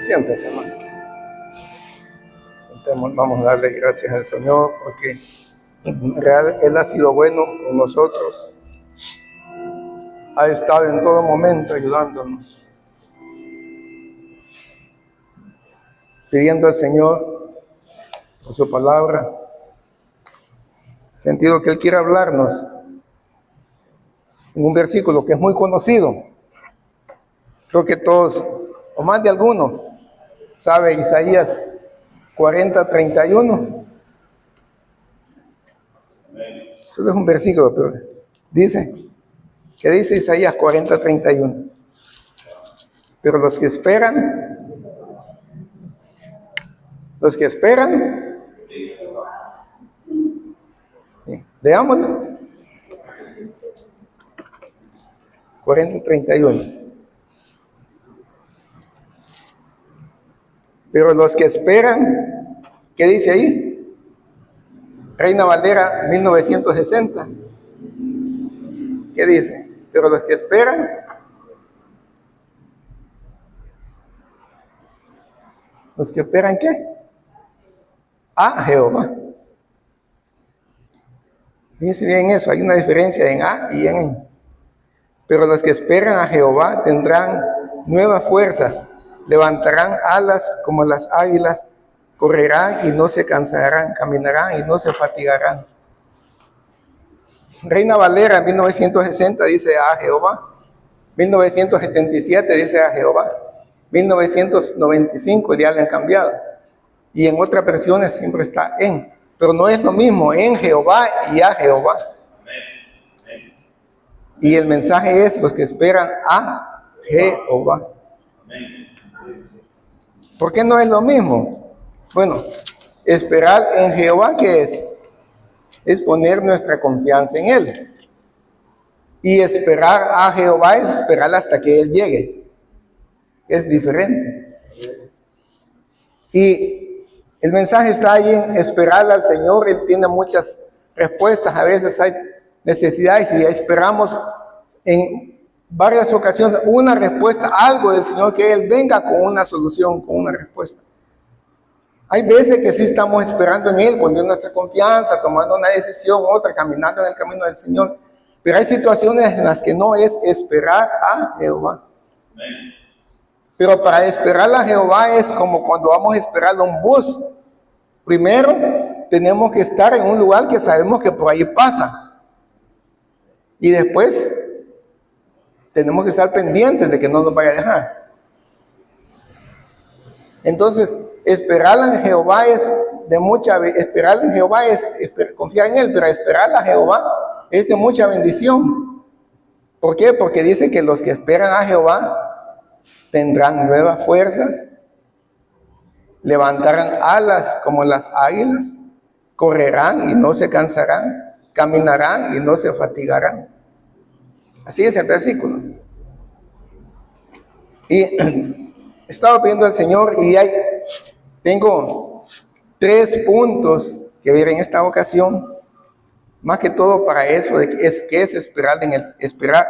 Siéntese, hermano. Vamos a darle gracias al Señor porque en realidad Él ha sido bueno con nosotros. Ha estado en todo momento ayudándonos. Pidiendo al Señor por su palabra. Sentido que Él quiere hablarnos en un versículo que es muy conocido. Creo que todos, o más de algunos, sabe Isaías 40:31. Eso es un versículo, pero dice, ¿qué dice Isaías 40:31? Pero los que esperan, leámoslo. 40:31. Pero los que esperan, ¿qué dice ahí? Reina Valera 1960. ¿Qué dice? Pero los que esperan, ¿qué? A Jehová. Fíjense bien eso, hay una diferencia en A y en. Pero los que esperan a Jehová tendrán nuevas fuerzas, levantarán alas como las águilas, correrán y no se cansarán, caminarán y no se fatigarán. Reina Valera 1960 dice a Jehová, 1977 dice a Jehová, 1995 ya le han cambiado, y en otras versiones siempre está en, pero no es lo mismo en Jehová y a Jehová. Y el mensaje es los que esperan a Jehová. ¿Por qué no es lo mismo? Bueno, esperar en Jehová, ¿qué es? Es poner nuestra confianza en Él. Y esperar a Jehová es esperar hasta que Él llegue. Es diferente. Y el mensaje está ahí en esperar al Señor. Él tiene muchas respuestas. A veces hay necesidades y esperamos en varias ocasiones una respuesta, algo del Señor, que Él venga con una solución, con una respuesta. Hay veces que sí estamos esperando en Él, poniendo nuestra confianza, tomando una decisión, otra, caminando en el camino del Señor. Pero hay situaciones en las que no es esperar a Jehová. Pero para esperar a Jehová es como cuando vamos a esperar a un bus. Primero, tenemos que estar en un lugar que sabemos que por ahí pasa. Y después, tenemos que estar pendientes de que no nos vaya a dejar. Entonces, esperar en Jehová es esperar en Jehová es confiar en Él, pero esperar a Jehová es de mucha bendición. ¿Por qué? Porque dice que los que esperan a Jehová tendrán nuevas fuerzas, levantarán alas como las águilas, correrán y no se cansarán, caminarán y no se fatigarán. Así es el versículo. Y estaba pidiendo al Señor y tengo 3 puntos que ver en esta ocasión, más que todo para eso, que es esperar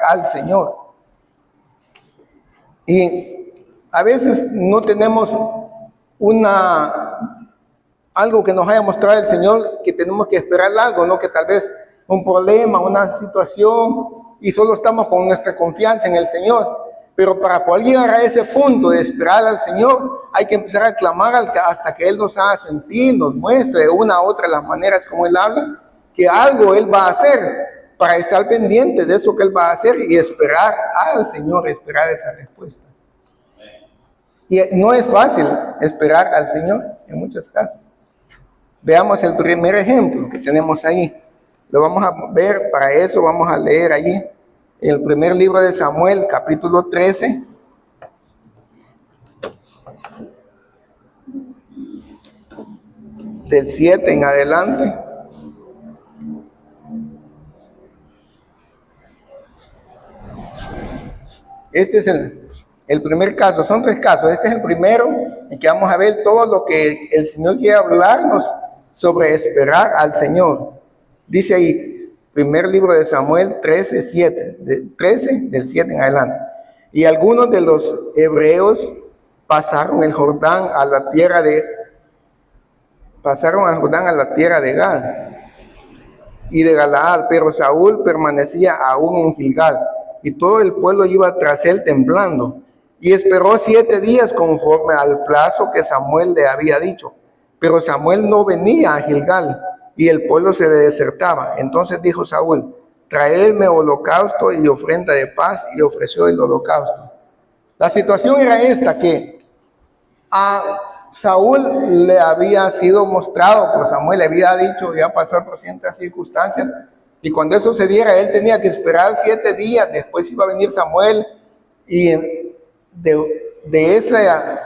al Señor. Y a veces no tenemos algo que nos haya mostrado el Señor, que tenemos que esperar algo, ¿no? Que tal vez un problema, una situación, y solo estamos con nuestra confianza en el Señor. Pero para poder llegar a ese punto de esperar al Señor, hay que empezar a clamar hasta que Él nos haga sentir, nos muestre de una u otra las maneras como Él habla, que algo Él va a hacer, para estar pendiente de eso que Él va a hacer y esperar al Señor, esperar esa respuesta. Y no es fácil esperar al Señor en muchos casos. Veamos el primer ejemplo que tenemos ahí. Lo vamos a ver, para eso vamos a leer allí el primer libro de Samuel, capítulo 13. Del 7 en adelante. Este es el primer caso, son 3 casos. Este es el primero en que vamos a ver todo lo que el Señor quiere hablarnos sobre esperar al Señor. Dice ahí, primer libro de Samuel 13, del 7 en adelante. Y algunos de los hebreos pasaron al Jordán a la tierra de Gad y de Galaad, pero Saúl permanecía aún en Gilgal, y todo el pueblo iba tras él temblando. Y esperó 7 días conforme al plazo que Samuel le había dicho. Pero Samuel no venía a Gilgal, y el pueblo se le desertaba. Entonces dijo Saúl: traedme holocausto y ofrenda de paz, y ofreció el holocausto. La situación era esta, que a Saúl le había sido mostrado por Samuel, le había dicho, iba a pasar por ciertas circunstancias, y cuando eso sucediera, él tenía que esperar 7 días, después iba a venir Samuel, y de esa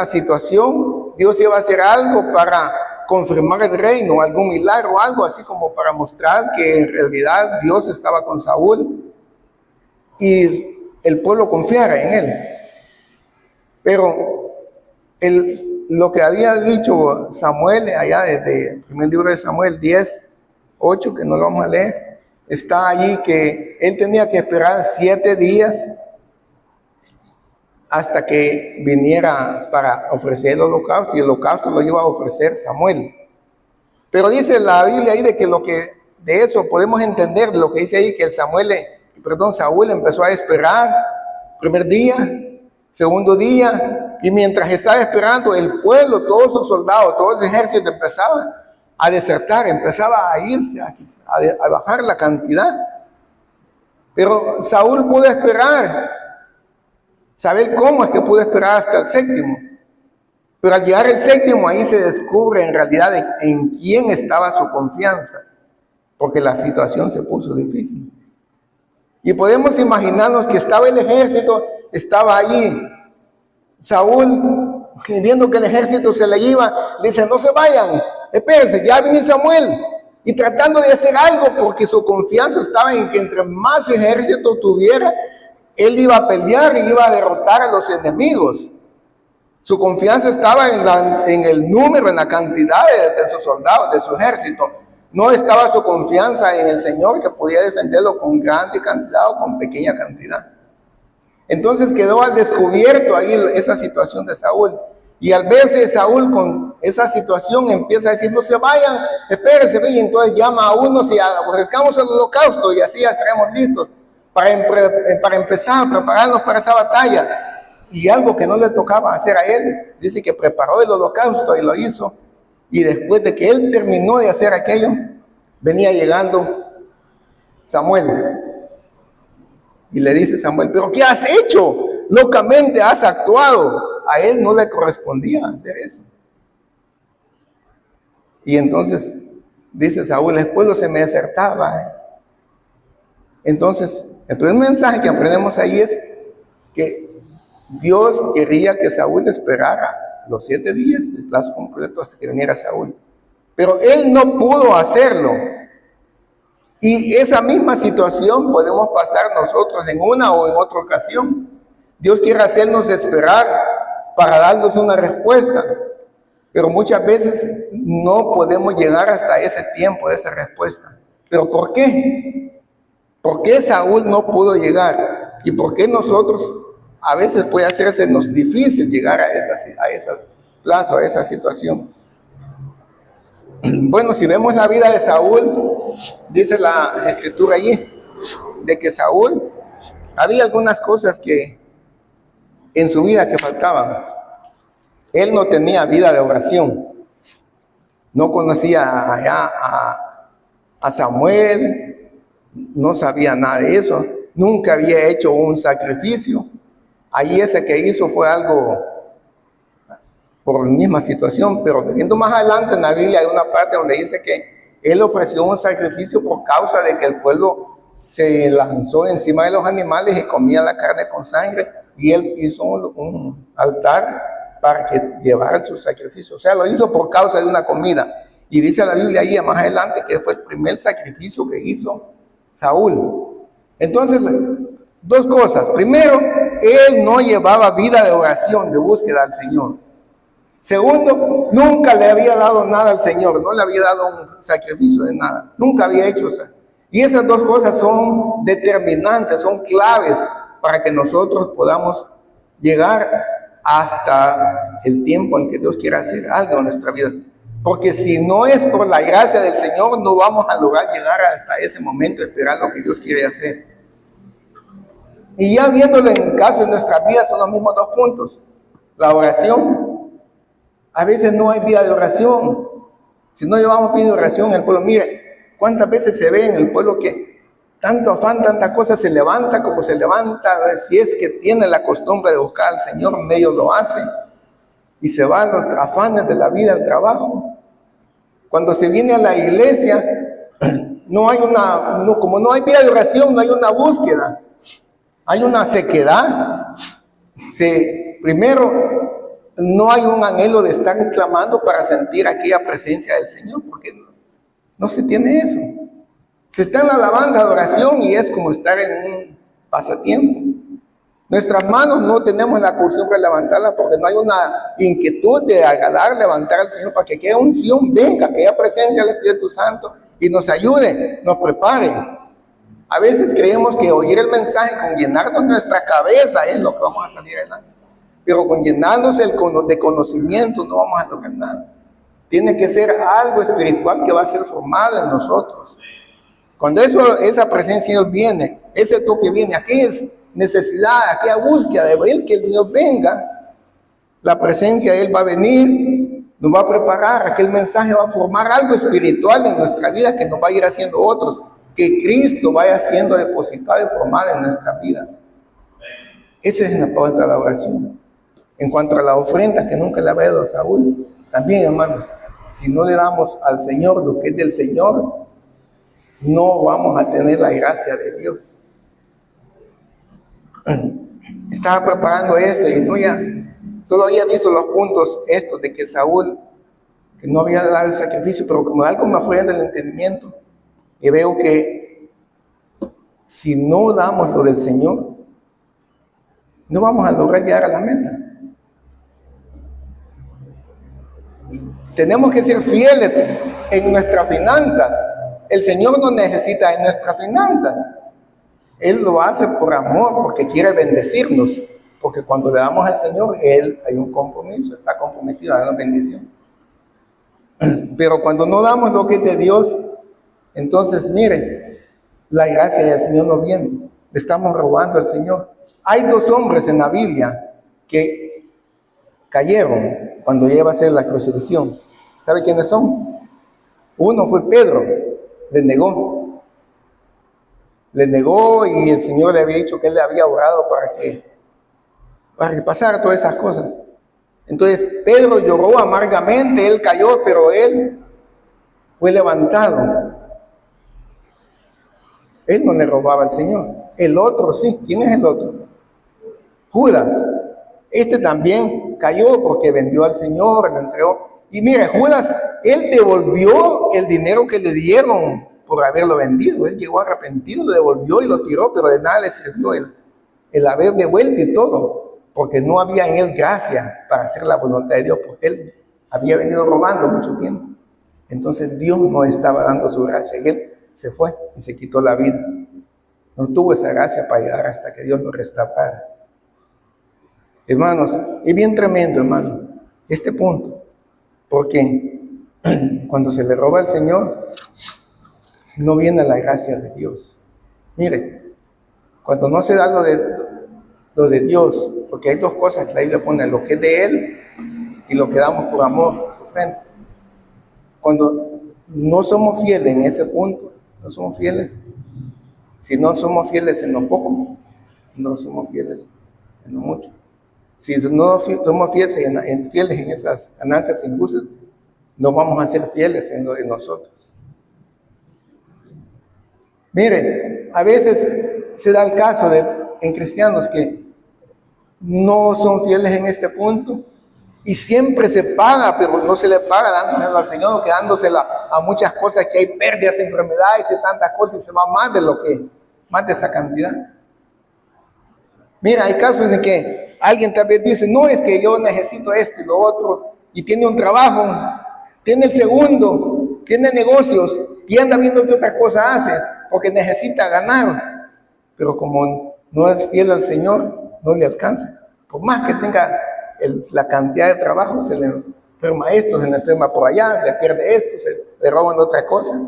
situación, Dios iba a hacer algo para confirmar el reino, algún milagro, algo así como para mostrar que en realidad Dios estaba con Saúl, y el pueblo confiara en él. Pero lo que había dicho Samuel allá desde el primer libro de Samuel 10:8, que no lo vamos a leer, está allí que él tenía que esperar 7 días hasta que viniera para ofrecer el holocausto, y el holocausto lo iba a ofrecer Samuel. Pero dice la Biblia ahí de eso podemos entender lo que dice ahí, que Saúl empezó a esperar primer día, segundo día, y mientras estaba esperando, el pueblo, todos sus soldados, todo ese ejército empezaba a desertar, empezaba a irse, a bajar la cantidad. Pero Saúl pudo esperar, saber cómo es que pudo esperar hasta el 7º. Pero al llegar el 7º, ahí se descubre en realidad en quién estaba su confianza, porque la situación se puso difícil. Y podemos imaginarnos que estaba el ejército, estaba allí Saúl, viendo que el ejército se le iba, dice: no se vayan, espérense, ya viene Samuel, y tratando de hacer algo, porque su confianza estaba en que entre más ejército tuviera, él iba a pelear y iba a derrotar a los enemigos. Su confianza estaba en el número, en la cantidad de sus soldados, de su ejército. No estaba su confianza en el Señor, que podía defenderlo con grande cantidad o con pequeña cantidad. Entonces quedó al descubierto ahí esa situación de Saúl. Y al verse Saúl con esa situación, empieza a decir: no se vayan, espérense. Y entonces llama a unos y ofrezcamos el holocausto, y así ya estaremos listos para empezar a prepararnos para esa batalla. Y algo que no le tocaba hacer a él, dice que preparó el holocausto y lo hizo. Y después de que él terminó de hacer aquello, venía llegando Samuel. Y le dice Samuel: pero ¿qué has hecho? Locamente has actuado. A él no le correspondía hacer eso. Y entonces dice Saúl: el pueblo se me desertaba. Entonces, el primer mensaje que aprendemos ahí es que Dios quería que Saúl esperara los 7 días, el plazo completo, hasta que viniera Saúl. Pero él no pudo hacerlo. Y esa misma situación podemos pasar nosotros en una o en otra ocasión. Dios quiere hacernos esperar para darnos una respuesta, pero muchas veces no podemos llegar hasta ese tiempo de esa respuesta. ¿Pero por qué? ¿Por qué Saúl no pudo llegar? ¿Y por qué nosotros a veces puede hacernos difícil llegar a ese plazo, a esa situación? Bueno, si vemos la vida de Saúl, dice la escritura allí, de que Saúl había algunas cosas que en su vida que faltaban. Él no tenía vida de oración, no conocía allá a Samuel, no sabía nada de eso, nunca había hecho un sacrificio. Allí ese que hizo fue algo por la misma situación, pero viendo más adelante en la Biblia hay una parte donde dice que él ofreció un sacrificio por causa de que el pueblo se lanzó encima de los animales y comía la carne con sangre, y él hizo un altar para que llevaran su sacrificio. O sea, lo hizo por causa de una comida. Y dice la Biblia ahí más adelante que fue el primer sacrificio que hizo Saúl. Entonces, 2 cosas. Primero, él no llevaba vida de oración, de búsqueda al Señor. Segundo, nunca le había dado nada al Señor, no le había dado un sacrificio de nada, nunca había hecho eso. Y esas 2 cosas son determinantes, son claves para que nosotros podamos llegar hasta el tiempo en que Dios quiera hacer algo en nuestra vida. Porque si no es por la gracia del Señor, no vamos a lograr llegar hasta ese momento, esperar lo que Dios quiere hacer. Y ya viéndolo en caso de nuestras vidas, son los mismos dos puntos. La oración. A veces no hay vida de oración. Si no llevamos vida de oración, el pueblo, mire, cuántas veces se ve en el pueblo que tanto afán, tanta cosa, se levanta como se levanta. Si es que tiene la costumbre de buscar al Señor, medio lo hace. Y se van los afanes de la vida, al trabajo. Cuando se viene a la iglesia, como no hay vida de oración, no hay una búsqueda. Hay una sequedad. Primero, no hay un anhelo de estar clamando para sentir aquella presencia del Señor, porque no se tiene eso. Se está en la alabanza, adoración, y es como estar en un pasatiempo. Nuestras manos no tenemos la costumbre de levantarlas porque no hay una inquietud de agradar, levantar al Señor para que aquella unción venga, aquella presencia del Espíritu Santo y nos ayude, nos prepare. A veces creemos que oír el mensaje con llenarnos nuestra cabeza es lo que vamos a salir adelante. Pero con llenarnos de conocimiento no vamos a lograr nada. Tiene que ser algo espiritual que va a ser formado en nosotros. Cuando esa presencia de Dios viene, ese toque viene, aquella necesidad, aquella búsqueda de ver que el Señor venga, la presencia de Él va a venir, nos va a preparar, aquel mensaje va a formar algo espiritual en nuestra vida que nos va a ir haciendo otros, que Cristo vaya siendo depositado y formado en nuestras vidas. Esa es la pauta de la oración. En cuanto a la ofrenda, que nunca le ha dado a Saúl, también, hermanos, si no le damos al Señor lo que es del Señor, no vamos a tener la gracia de Dios. Estaba preparando esto y solo había visto los puntos estos de que Saúl, que no había dado el sacrificio, pero como algo me fue del entendimiento, y veo que si no damos lo del Señor, no vamos a lograr llegar a la meta. Tenemos que ser fieles en nuestras finanzas. El Señor no necesita en nuestras finanzas. Él lo hace por amor, porque quiere bendecirnos. Porque cuando le damos al Señor, Él hay un compromiso, está comprometido a dar bendición. Pero cuando no damos lo que es de Dios, entonces, mire, la gracia del Señor no viene. Le estamos robando al Señor. Hay dos hombres en la Biblia que cayeron cuando iba a ser la crucifixión. ¿Sabe quiénes son? Uno fue Pedro, le negó y el Señor le había dicho que él le había orado para que pasara todas esas cosas. Entonces Pedro lloró amargamente, él cayó, pero él fue levantado. Él no le robaba al Señor. El otro sí. ¿Quién es el otro? Judas. Este también cayó porque vendió al Señor, le entregó. Y mire, Judas, él devolvió el dinero que le dieron por haberlo vendido. Él llegó arrepentido, lo devolvió y lo tiró, pero de nada le sirvió el haber devuelto y todo, porque no había en él gracia para hacer la voluntad de Dios, porque él había venido robando mucho tiempo. Entonces Dios no estaba dando su gracia y él se fue y se quitó la vida. No tuvo esa gracia para llegar hasta que Dios lo restaurara. Hermanos, es bien tremendo, hermano, este punto, porque cuando se le roba al Señor, no viene la gracia de Dios. Mire, cuando no se da lo de Dios, porque hay dos cosas que la Biblia pone, lo que es de Él y lo que damos por amor, su frente. Cuando no somos fieles en ese punto, no somos fieles. Si no somos fieles en lo poco, no somos fieles en lo mucho. Si no somos fieles en esas ganancias injustas, no vamos a ser fieles en lo de nosotros. Mire, a veces se da el caso en cristianos que no son fieles en este punto y siempre se paga, pero no se le paga dándosela al Señor, o quedándosela a muchas cosas, que hay pérdidas, enfermedades y tantas cosas, y se va más de esa cantidad. Mira, hay casos en que alguien tal vez dice, no, es que yo necesito esto y lo otro, y tiene un trabajo, tiene el segundo, tiene negocios, y anda viendo qué otra cosa hace, porque necesita ganar, pero como no es fiel al Señor, no le alcanza. Por más que tenga la cantidad de trabajo, se le enferma esto, se le enferma por allá, le pierde esto, se le roban otra cosa.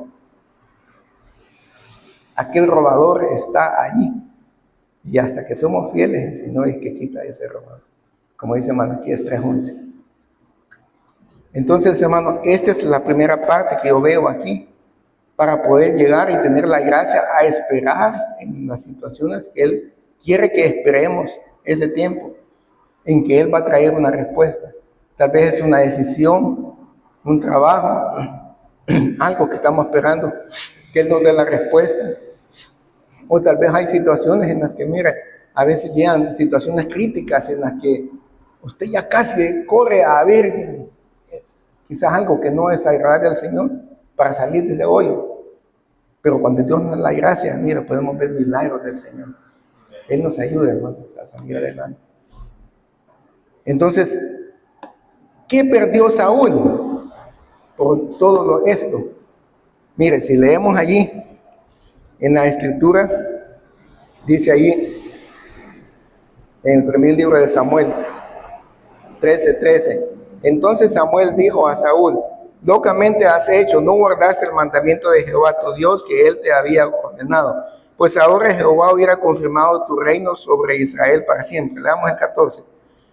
Aquel robador está allí. Y hasta que somos fieles, el Señor es que quita ese robador. Como dice Malaquías 3:11. Entonces, hermano, esta es la primera parte que yo veo aquí, para poder llegar y tener la gracia a esperar en las situaciones que Él quiere que esperemos ese tiempo, en que Él va a traer una respuesta. Tal vez es una decisión, un trabajo, algo que estamos esperando, que Él nos dé la respuesta. O tal vez hay situaciones en las que, mire, a veces llegan situaciones críticas en las que usted ya casi corre a ver quizás algo que no es agradable al Señor para salir de ese hoyo. Pero cuando Dios nos da la gracia, mira, podemos ver milagros del Señor. Él nos ayuda, hermanos, a salir adelante. Entonces, ¿qué perdió Saúl por todo esto? Mire, si leemos allí en la Escritura, dice allí en el primer libro de Samuel 13:13. Entonces Samuel dijo a Saúl: locamente has hecho, no guardaste el mandamiento de Jehová tu Dios que él te había ordenado, pues ahora Jehová hubiera confirmado tu reino sobre Israel para siempre. Leamos el 14.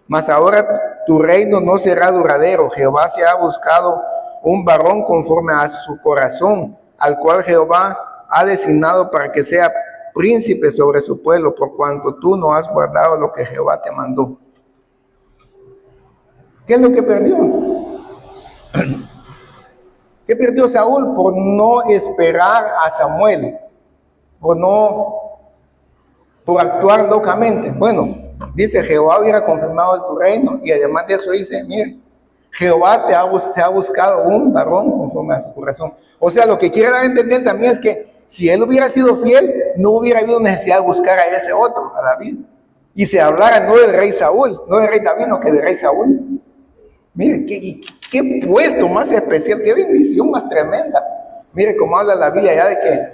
Mas ahora tu reino no será duradero. Jehová se ha buscado un varón conforme a su corazón, al cual Jehová ha designado para que sea príncipe sobre su pueblo, por cuanto tú no has guardado lo que Jehová te mandó. ¿Qué es lo que perdió? ¿Qué perdió Saúl? Por no esperar a Samuel, por actuar locamente. Bueno, dice, Jehová hubiera confirmado tu reino, y además de eso dice, mire, Jehová se ha buscado un varón conforme a su corazón. O sea, lo que quiere dar a entender también es que si él hubiera sido fiel, no hubiera habido necesidad de buscar a ese otro, a David. Y se hablara no del rey Saúl, no del rey David, no que del rey Saúl. Mire, qué puesto más especial, qué bendición más tremenda. Mire cómo habla la Biblia ya de que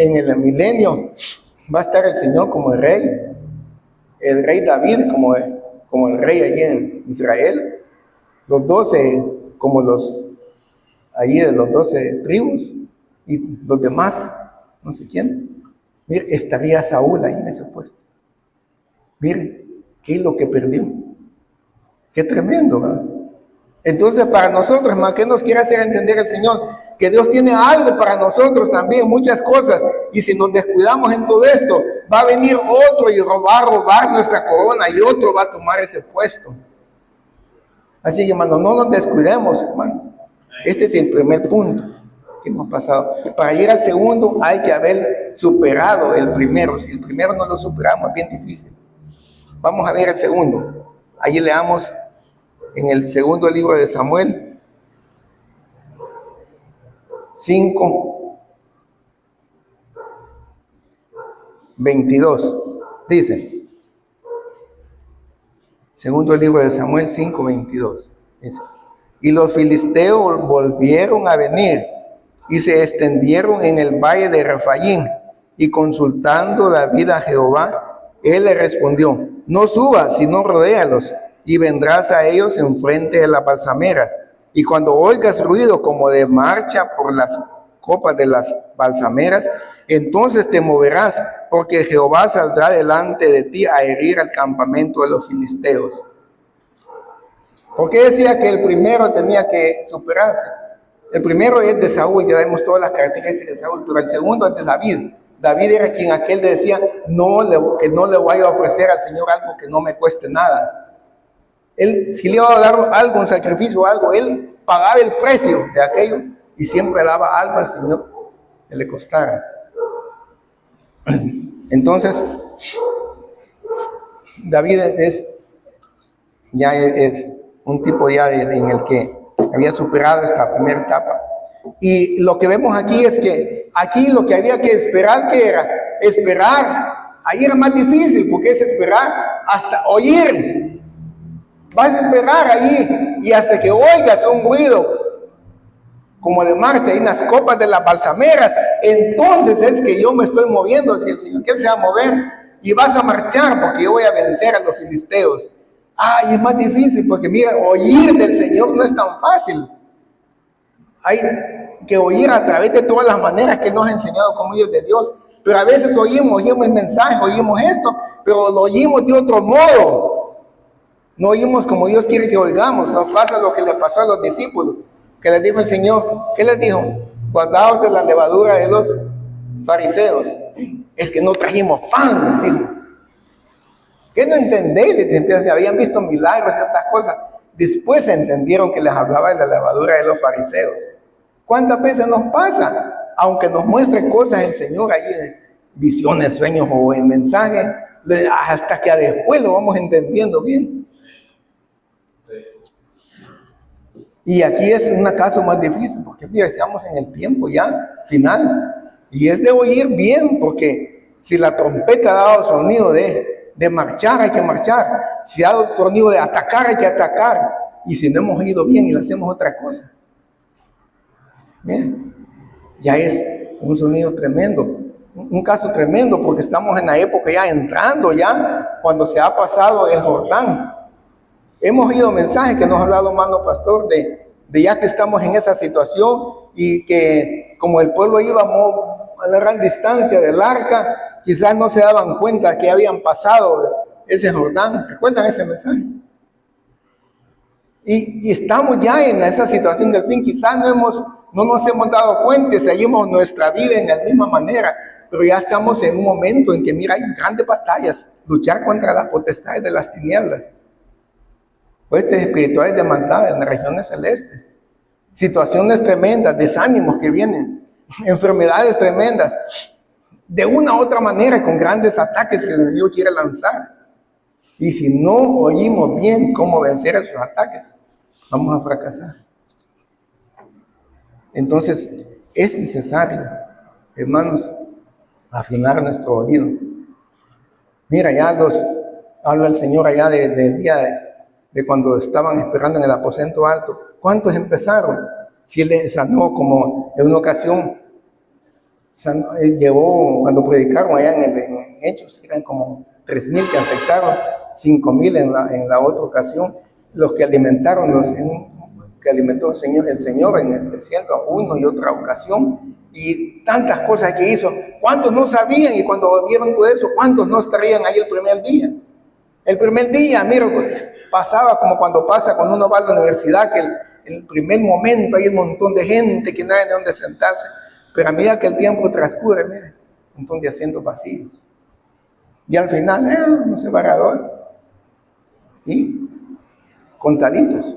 en el milenio va a estar el Señor como el rey David como el rey allí en Israel, los 12 como allí de los 12 tribus, y los demás, no sé quién. Mire, estaría Saúl ahí en ese puesto. Mire, ¿qué es lo que perdió? Qué tremendo, ¿verdad? Entonces, para nosotros, hermano, ¿qué nos quiere hacer entender el Señor? Que Dios tiene algo para nosotros también, muchas cosas. Y si nos descuidamos en todo esto, va a venir otro y va a robar nuestra corona, y otro va a tomar ese puesto. Así que, hermano, no nos descuidemos, hermano. Este es el primer punto que hemos pasado. Para ir al segundo, hay que haber superado el primero. Si el primero no lo superamos, es bien difícil. Vamos a ver el segundo. Allí leamos en el segundo libro de Samuel 5:22. Dice, segundo libro de Samuel 5:22. Dice, y los filisteos volvieron a venir y se extendieron en el valle de Refaim, y consultando David a Jehová, él le respondió: no subas, sino rodéalos, y vendrás a ellos enfrente de las balsameras. Y cuando oigas ruido como de marcha por las copas de las balsameras, entonces te moverás, porque Jehová saldrá delante de ti a herir al campamento de los filisteos. ¿Por qué decía que el primero tenía que superarse? El primero es de Saúl, ya vemos todas las características de Saúl, pero el segundo es de David. David era quien aquel decía, que no le voy a ofrecer al Señor algo que no me cueste nada. Él, si le iba a dar algo, un sacrificio o algo, él pagaba el precio de aquello y siempre daba algo al Señor que le costara. Entonces, David es un tipo ya en el que había superado esta primera etapa. Y lo que vemos aquí es que aquí lo que había que esperar, ¿qué era? Esperar. Ahí era más difícil, porque es esperar hasta oír. Vas a esperar ahí y hasta que oigas un ruido como de marcha ahí en las copas de las balsameras, entonces es que yo me estoy moviendo. Si el Señor quiere, se va a mover y vas a marchar, porque yo voy a vencer a los filisteos. Ay, es más difícil porque mira, oír del Señor no es tan fácil. Hay que oír a través de todas las maneras que Él nos ha enseñado cómo oír de Dios. Pero a veces oímos el mensaje, oímos esto, pero lo oímos de otro modo. No oímos como Dios quiere que oigamos. Nos pasa lo que le pasó a los discípulos, que les dijo el Señor. ¿Qué les dijo? Guardaos de la levadura de los fariseos. Es que no trajimos pan, dijo. ¿Qué no entendéis? Habían visto milagros y estas cosas. Después entendieron que les hablaba de la levadura de los fariseos. ¿Cuántas veces nos pasa? Aunque nos muestre cosas el Señor ahí en visiones, sueños o en mensajes, hasta que después lo vamos entendiendo bien. Y aquí es un caso más difícil, porque mira, estamos en el tiempo ya final. Y es de oír bien, porque si la trompeta ha dado sonido de marchar, hay que marchar. Si ha dado sonido de atacar, hay que atacar. Y si no hemos oído bien y le hacemos otra cosa, bien, ya es un sonido tremendo, un caso tremendo, porque estamos en la época ya entrando ya, cuando se ha pasado el Jordán. Hemos oído mensajes que nos ha hablado Mano Pastor de ya que estamos en esa situación y que como el pueblo iba a la gran distancia del arca, quizás no se daban cuenta que habían pasado ese Jordán. ¿Recuerdan ese mensaje? Y estamos ya en esa situación del fin. Quizás no nos hemos dado cuenta y seguimos nuestra vida en la misma manera, pero ya estamos en un momento en que, mira, hay grandes batallas, luchar contra las potestades de las tinieblas, huestes espirituales de maldad en las regiones celestes, situaciones tremendas, desánimos que vienen, enfermedades tremendas, de una u otra manera, con grandes ataques que el enemigo quiere lanzar. Y si no oímos bien cómo vencer esos ataques, vamos a fracasar. Entonces, es necesario, hermanos, afinar nuestro oído. Mira, ya habla el Señor allá del día de cuando estaban esperando en el aposento alto. ¿Cuántos empezaron? Si Él sanó, como en una ocasión, Él llevó, cuando predicaron allá en Hechos, eran como 3,000 que aceptaron, 5,000 en la otra ocasión. Los que alimentaron, que alimentó el Señor en el desierto, uno y otra ocasión, y tantas cosas que hizo. ¿Cuántos no sabían? Y cuando vieron todo eso, ¿cuántos no estarían ahí el primer día? El primer día, mira, pues, pasaba como cuando pasa cuando uno va a la universidad, que el primer momento hay un montón de gente que no hay de dónde sentarse, pero a medida que el tiempo transcurre, mire, un montón de asientos vacíos. Y al final, no se va a graduar. Y contaditos.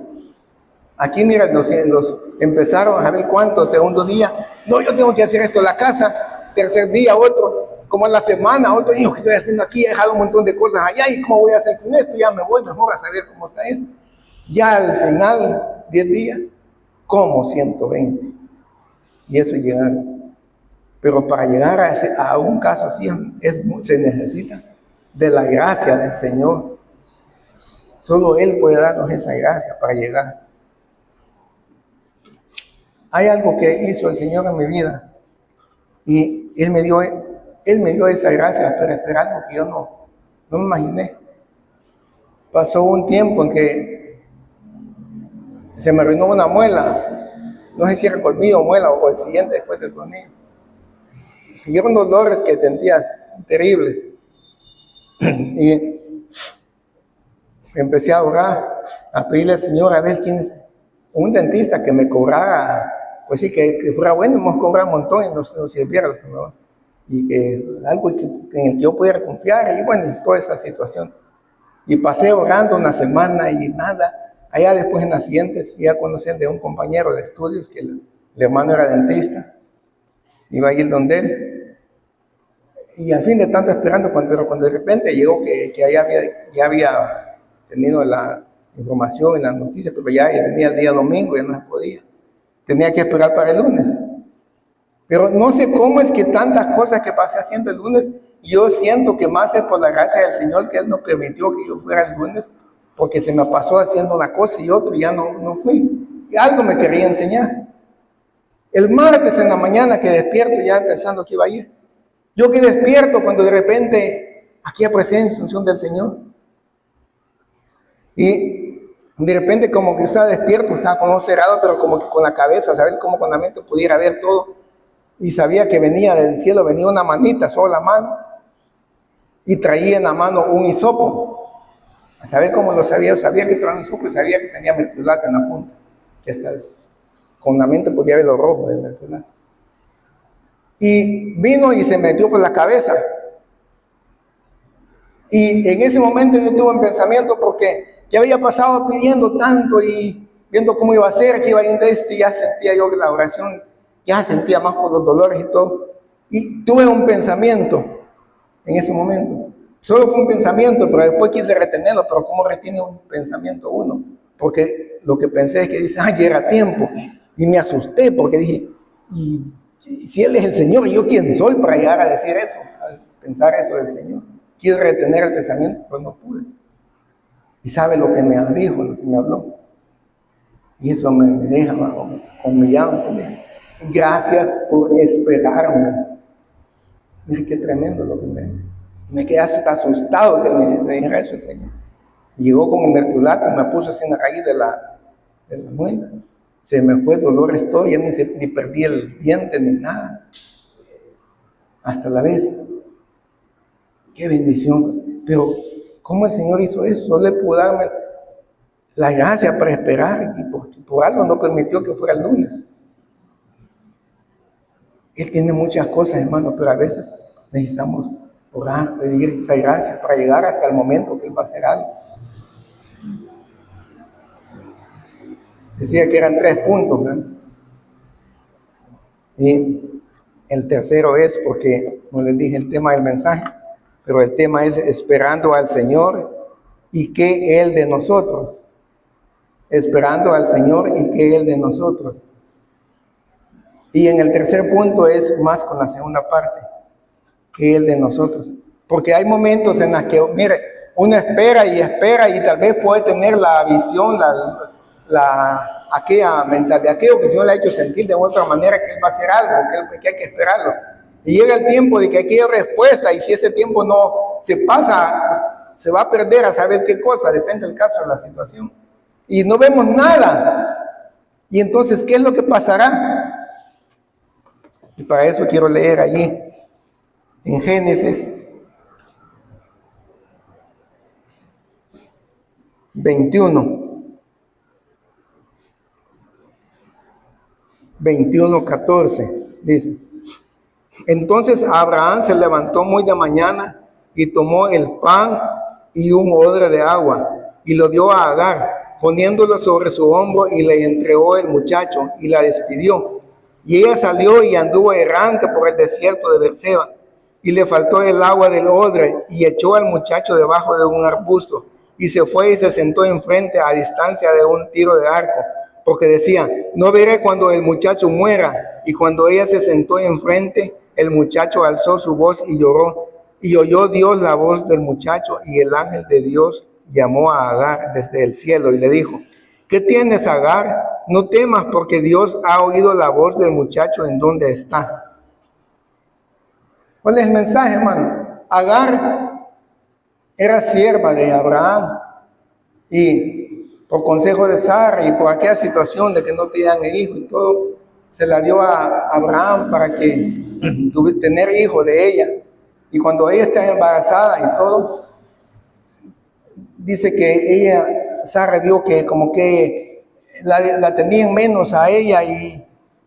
Aquí, mira, los empezaron a ver cuántos, segundo día, no, yo tengo que hacer esto en la casa, tercer día otro, como en la semana, otro, hijo, ¿qué estoy haciendo aquí? He dejado un montón de cosas allá, ¿y cómo voy a hacer con esto? Ya me voy, mejor a saber cómo está esto. Ya al final, 10 días, como 120. Y eso llegar. Pero para llegar a un caso así, se necesita de la gracia del Señor. Solo Él puede darnos esa gracia para llegar. Hay algo que hizo el Señor en mi vida y Él me dio esa gracia, pero es algo que yo no me imaginé. Pasó un tiempo en que se me arruinó una muela, no sé si era colmillo o muela o el siguiente después del colmillo. Y eran dolores que sentías terribles. Y empecé a orar, a pedirle al Señor a ver quién es un dentista que me cobrara, pues sí, que fuera bueno, hemos cobrado un montón y nos sirviera, ¿no? Y que algo en el que yo pudiera confiar, y bueno, y toda esa situación. Y pasé orando una semana y nada. Allá después en la siguiente fui a conocer de un compañero de estudios que el hermano era dentista. Iba a ir donde él. Y al fin de tanto esperando, pero cuando de repente llegó que ya había tenido la información en las noticias, pero ya venía el día domingo, ya no se podía. Tenía que esperar para el lunes. Pero no sé cómo es que tantas cosas que pasé haciendo el lunes, yo siento que más es por la gracia del Señor que Él no permitió que yo fuera el lunes, porque se me pasó haciendo una cosa y otra y ya no fui. Y algo me quería enseñar. El martes en la mañana que despierto ya pensando que iba a ir. Yo que despierto cuando de repente aquí presencia unción del Señor. Y de repente como que estaba despierto, estaba con ojos cerrados, pero como que con la cabeza, ¿sabes? Como con la mente pudiera ver todo. Y sabía que venía del cielo, venía una manita, solo la mano, y traía en la mano un hisopo. ¿A saber cómo lo sabía? Sabía que traía un hisopo y sabía que tenía mertiolate en la punta. Que hasta con la mente podía ver lo rojo del mertiolate. Y vino y se metió por la cabeza. Y en ese momento yo tuve un pensamiento porque ya había pasado pidiendo tanto y viendo cómo iba a ser, que iba a ir de esto, y ya sentía yo que la oración, ya sentía más por los dolores y todo. Y tuve un pensamiento en ese momento. Solo fue un pensamiento, pero después quise retenerlo. Pero ¿cómo retiene un pensamiento uno? Porque lo que pensé es que dice, ay, ya era tiempo. Y me asusté porque dije, y si Él es el Señor, ¿y yo quién soy para llegar a decir eso? Al pensar eso del Señor. Quise retener el pensamiento, pero no pude. Y sabe lo que me dijo, lo que me habló. Y eso me deja con mi llanto. Gracias por esperarme. Mire qué tremendo lo que me quedé hasta asustado que me dijera eso el Señor. Y llegó con el mertiolate, me puso así en la raíz de la muela. Se me fue dolores todo, ya ni perdí el diente ni nada. Hasta la vez. Qué bendición. Pero ¿cómo el Señor hizo eso? Solo le pudo darme la gracia para esperar, y por algo no permitió que fuera el lunes. Él tiene muchas cosas, hermano, pero a veces necesitamos orar, pedir esa gracia para llegar hasta el momento que Él va a hacer algo. Decía que eran 3 puntos, ¿verdad? Y el tercero es, porque no les dije el tema del mensaje, pero el tema es esperando al Señor y que Él de nosotros. Esperando al Señor y que Él de nosotros. Y en el tercer punto es más con la segunda parte, que Él de nosotros. Porque hay momentos en los que, mire, uno espera y tal vez puede tener la visión, aquella mentalidad, aquello que el Señor le ha hecho sentir de otra manera, que Él va a hacer algo, que hay que esperarlo. Y llega el tiempo de que hay que dar respuesta, y si ese tiempo no se pasa, se va a perder a saber qué cosa, depende del caso de la situación. Y no vemos nada. Y entonces, ¿qué es lo que pasará? Y para eso quiero leer allí, en Génesis 21:14, dice: entonces Abraham se levantó muy de mañana y tomó el pan y un odre de agua y lo dio a Agar, poniéndolo sobre su hombro, y le entregó el muchacho y la despidió. Y ella salió y anduvo errante por el desierto de Berseba, y le faltó el agua del odre, y echó al muchacho debajo de un arbusto, y se fue y se sentó enfrente a distancia de un tiro de arco, porque decía: no veré cuando el muchacho muera. Y cuando ella se sentó enfrente, el muchacho alzó su voz y lloró, y oyó Dios la voz del muchacho, y el ángel de Dios llamó a Agar desde el cielo y le dijo: ¿qué tienes, Agar? No temas, porque Dios ha oído la voz del muchacho en donde está. ¿Cuál es el mensaje, hermano? Agar era sierva de Abraham, y por consejo de Sara y por aquella situación de que no tenían el hijo y todo, se la dio a Abraham para que tener hijo de ella. Y cuando ella está embarazada y todo, dice que Sara vio que como que la tenían menos a ella, y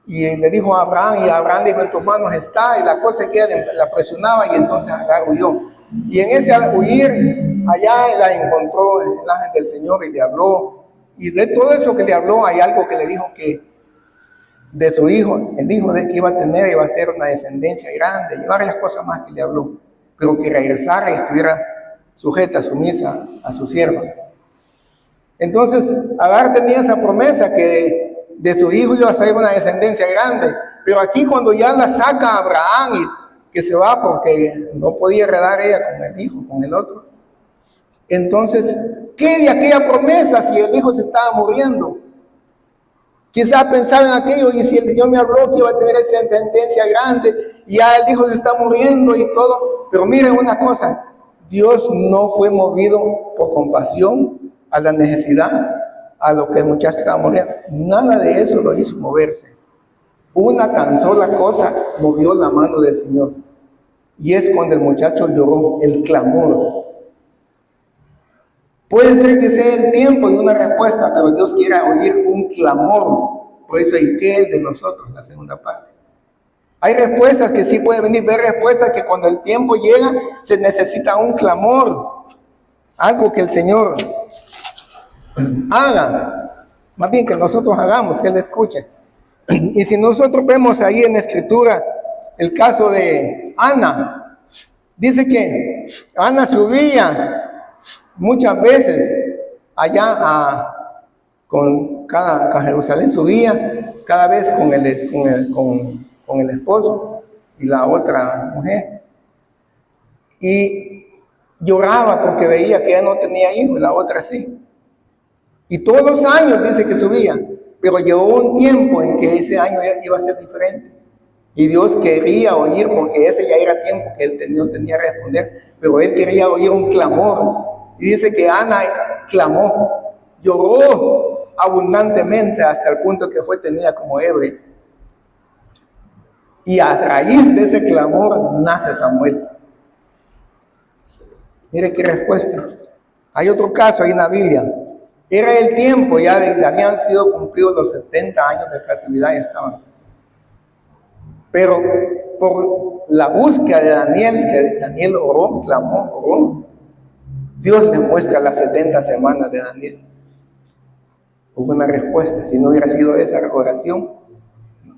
le dijo a Abraham, y Abraham dijo: en tus manos está, y la cosa que la presionaba, y entonces Agar huyó. Y en ese huir, allá la encontró el ángel del Señor y le habló, y de todo eso que le habló, hay algo que le dijo, que de su hijo, el hijo de que iba a tener, iba a ser una descendencia grande, y varias cosas más que le habló, pero que regresara y estuviera sujeta, sumisa a su sierva. Entonces Agar tenía esa promesa que de su hijo iba a ser una descendencia grande, pero aquí cuando ya la saca Abraham y que se va porque no podía heredar ella con el hijo, con el otro, entonces, ¿qué de aquella promesa si el hijo se estaba muriendo? Quizás pensaba en aquello, y si el Señor me habló que iba a tener esa descendencia grande, y ya el hijo se está muriendo y todo, pero miren una cosa, Dios no fue movido por compasión a la necesidad, a lo que el muchacho estaba muriendo. Nada de eso lo hizo moverse. Una tan sola cosa movió la mano del Señor. Y es cuando el muchacho lloró, el clamor. Puede ser que sea el tiempo de una respuesta, pero Dios quiere oír un clamor. Por eso hay que de nosotros, la segunda parte. Hay respuestas que sí pueden venir, hay respuestas que cuando el tiempo llega se necesita un clamor. Algo que el Señor haga. Más bien que nosotros hagamos, que Él escuche. Y si nosotros vemos ahí en la Escritura el caso de Ana, dice que Ana subía muchas veces allá con Jerusalén, subía cada vez con el esposo y la otra mujer, y lloraba porque veía que ella no tenía hijos, la otra sí, y todos los años dice que subía, pero llegó un tiempo en que ese año ya iba a ser diferente. Y Dios quería oír, porque ese ya era tiempo que él no tenía que responder, pero él quería oír un clamor. Y dice que Ana clamó, lloró abundantemente hasta el punto que fue tenida como ebria. Y a raíz de ese clamor nace Samuel. Mire qué respuesta. Hay otro caso ahí en la Biblia. Era el tiempo ya habían sido cumplidos los 70 años de cautividad, ya estaban. Pero por la búsqueda de Daniel, que Daniel oró, clamó, oró, Dios le muestra las 70 semanas de Daniel. Hubo una respuesta. Si no hubiera sido esa oración,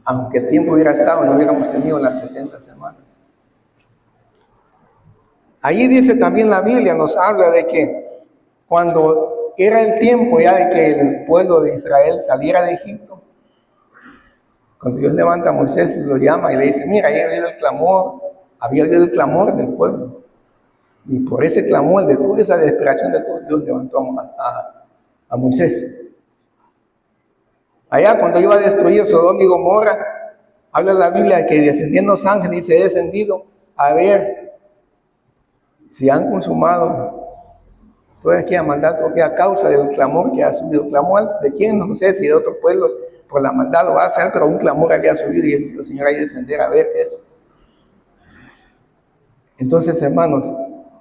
aunque el tiempo hubiera estado, no hubiéramos tenido las 70 semanas. Ahí dice también la Biblia, nos habla de que cuando era el tiempo ya de que el pueblo de Israel saliera de Egipto, cuando Dios levanta a Moisés, lo llama y le dice, mira, había oído el clamor del pueblo. Y por ese clamor, de toda esa desesperación de todos, Dios levantó a Moisés. Allá cuando iba a destruir Sodoma y Gomorra, habla la Biblia de que descendiendo los ángeles, dice, he descendido a ver si han consumado toda aquella maldad, porque a causa del clamor que ha subido. ¿Clamor de quién? No sé si de otros pueblos por la maldad lo va a hacer, pero un clamor había subido y el Señor ha ido a descender a ver eso. Entonces, hermanos,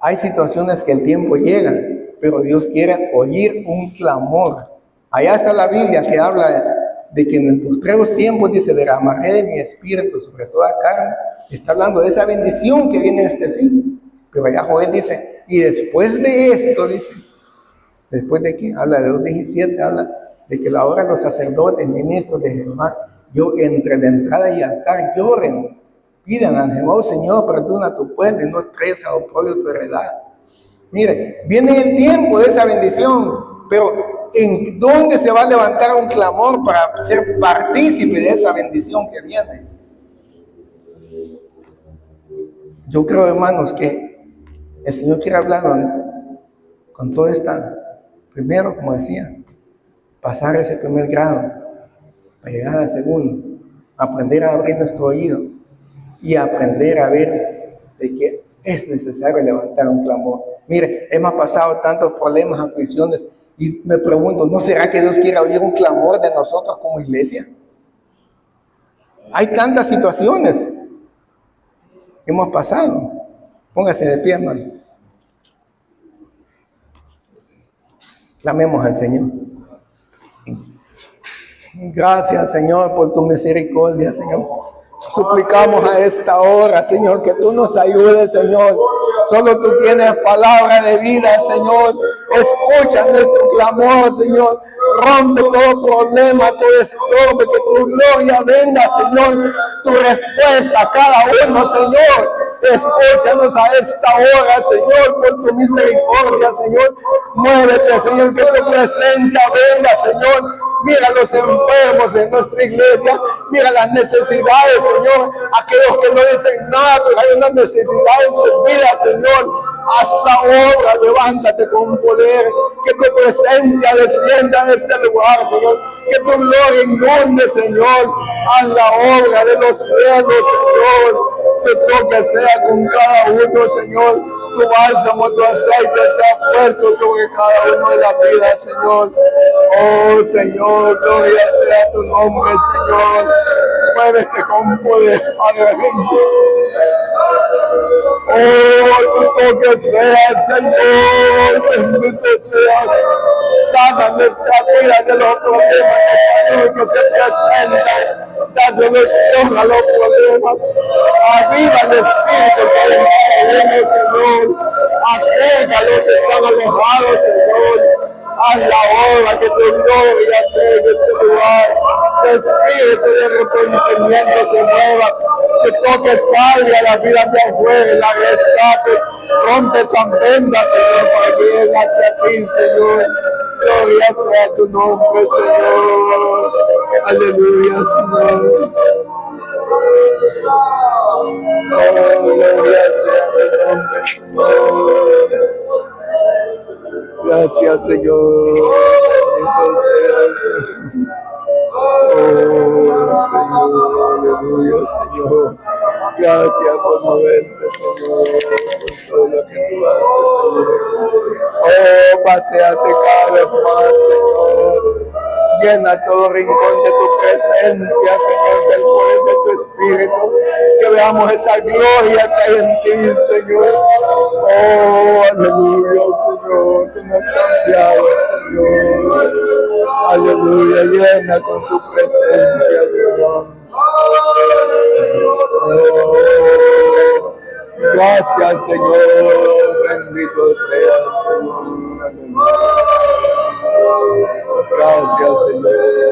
hay situaciones que el tiempo llega, pero Dios quiere oír un clamor. Allá está la Biblia que habla de que en los postreros tiempos, dice, derramaré de mi espíritu sobre toda carne. Está hablando de esa bendición que viene en este fin. Pero allá Joel dice, y después de esto, dice, después de que habla de 2:17, habla de que la hora los sacerdotes, ministros de Jehová, yo entre la entrada y altar lloren, pidan al Jehová, Señor, perdona a tu pueblo y no traes a oprobio tu heredad. Mire, viene el tiempo de esa bendición, pero ¿en dónde se va a levantar un clamor para ser partícipe de esa bendición que viene? Yo creo, hermanos, que el Señor quiere hablar con toda esta, primero, como decía, pasar ese primer grado, para llegar al segundo, aprender a abrir nuestro oído y aprender a ver de que es necesario levantar un clamor. Mire, hemos pasado tantos problemas, aflicciones, y me pregunto, ¿no será que Dios quiere oír un clamor de nosotros como iglesia? Hay tantas situaciones que hemos pasado. Póngase de pie, hermano. Clamemos al Señor. Gracias, Señor, por tu misericordia, Señor. Suplicamos a esta hora, Señor, que tú nos ayudes, Señor. Solo tú tienes palabra de vida, Señor. Escucha nuestro clamor, Señor. Rompe todo problema, todo estorbo, que tu gloria venga, Señor. Tu respuesta a cada uno, Señor. Escúchanos a esta hora, Señor, por tu misericordia, Señor. Muévete, Señor, que tu presencia venga, Señor. Mira los enfermos en nuestra iglesia, mira las necesidades, Señor. Aquellos que no dicen nada, pero hay una necesidad en su vida, Señor. Haz la obra, levántate con poder, que tu presencia descienda en este lugar, Señor. Que tu gloria inunde, Señor. Haz la obra de los cielos, Señor. Que toque sea con cada uno, Señor. tu bálsamo, tu aceite sea puesto sobre cada uno de las vidas, Señor. Oh, Señor, gloria sea tu nombre, Señor. Muévete con poder, Padre. Oh, tu toque sea, Señor, bendito seas. Sana nuestra vida de los problemas de salud que se presentan. Da solución a los problemas. Aviva el espíritu que hay en el Señor. Acerca a los que están alejados, Señor. Haz la obra que tu gloria sea en este lugar. Tu espíritu de arrepentimiento se mueva. Que toque salga a la vida de afuera y la rescates. Rompe esas vendas, Señor, para que llegue hacia ti, Señor. Gloria sea tu nombre, Señor. Aleluya, Señor. Oh, gloria sea tu nombre, Señor. Gracias, Señor. Oh, Señor, aleluya, Señor. Gracias por moverte, Señor, por todo lo que tú haces, Señor. Oh, paseate cada vez más, Señor. Llena todo rincón de tu presencia, Señor, del poder de tu Espíritu. Que veamos esa gloria que hay en ti, Señor. Oh, aleluya, Señor, que nos has cambiado, Señor. Aleluya, llena con tu presencia, Señor. Oh, gracias, Señor. Bendito sea, Señor. Aleluya. Gracias, Señor.